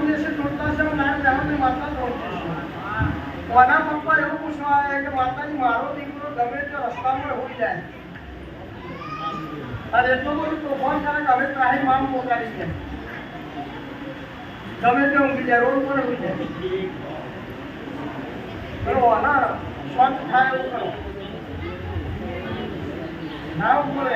દેશે જોડતા છે નામ જાણો માતા જોડતી કોના પપ્પા એવું પૂછવા આવે કે માતાજી મારો દીકરો ગમે તે રસ્તામાં હોઈ જાય અને એટલું બધું તોફાન કરે કે હવે ત્રાહી મામ પોકારી જાય ગમે તે ઊંઘી જાય રોડ પર ઊંઘી જાય કરો ના સ્વચ્છ થાય એવું કરો ના ઉપર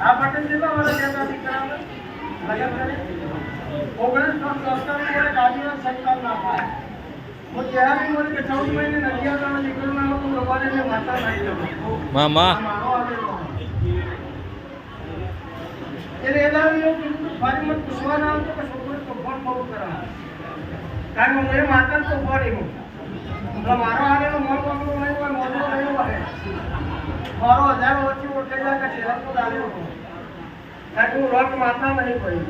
આ પટેલ જેટલા વર્ષ કહેતા દીકરાને લગ્ન કરે 19 વર્ષ ગાડીનો સંસ્કાર ના થાય હું કહેવાય બોલે કે 14 મહિને નથી આવતા દીકરો ના હું લોકોને મેં માતા નહીં જવું મામા એટલે એદાવી એવું કીધું ફરી મત પૂછવાના આવતો કે છોકરો તો ફોન બહુ કરા કારણ કે હું માતા તો ફોડી હું તો મારો આલેલો મોર પકડો નહીં હોય મોજો નહીં હોય મારો 1000 વર્ષથી ઓળખે જાય કે શહેર તો આલેલો કારણ કે હું રોટ માતા નહીં પડી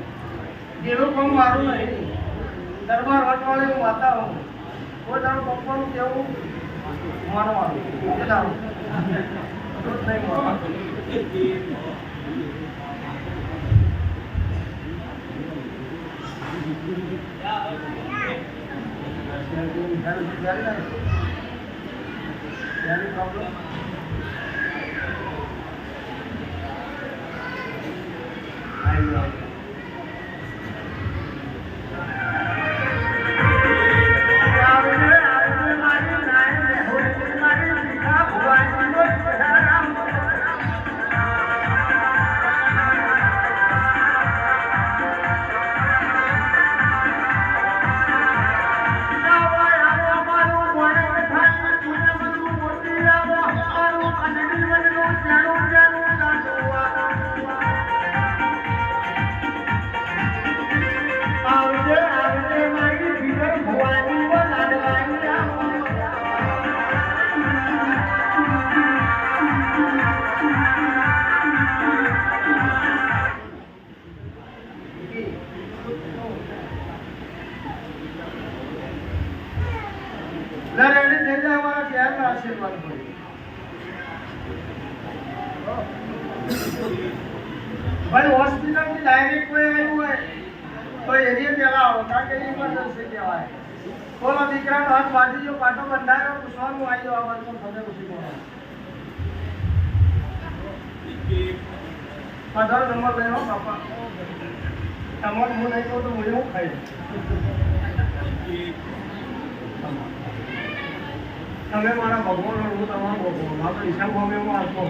જેવું કામ મારું નહીં દરબાર વટવાળે હું માતા હોઉં કોઈ તારું પપ્પાનું કેવું માનવાનું એ તારું નહીં માનવાનું ભાઈ હોસ્પિટલ થી ડાયરેક્ટ કોઈ આવ્યું હોય તો એરિયા પેલા આવો કારણ કે ઇમરજન્સી કહેવાય બોલો દીકરાનો હાથ બાજી જો પાટો બંધાયો પૂછવાનું આવી જવા બાજુ ફોને પૂછી બોલો 15 નંબર લેવો બાપા તમારે હું નહીં કહું તો હું એવું ખાઈ તમે મારા ભગવાન હું તમારો ભગવાન આપણે હિસાબ અમે હું આપો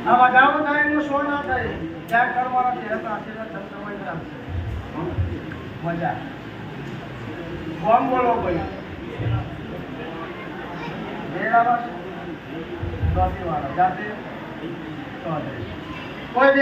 આ વધારો થાય એનો શો ના થાય જ્યાં કરવાના ચહેરા આશીર્વાદ ધમધમાઈ ચાલશે મજા કોમ બોલો ભાઈ વાળા જાતે કોઈ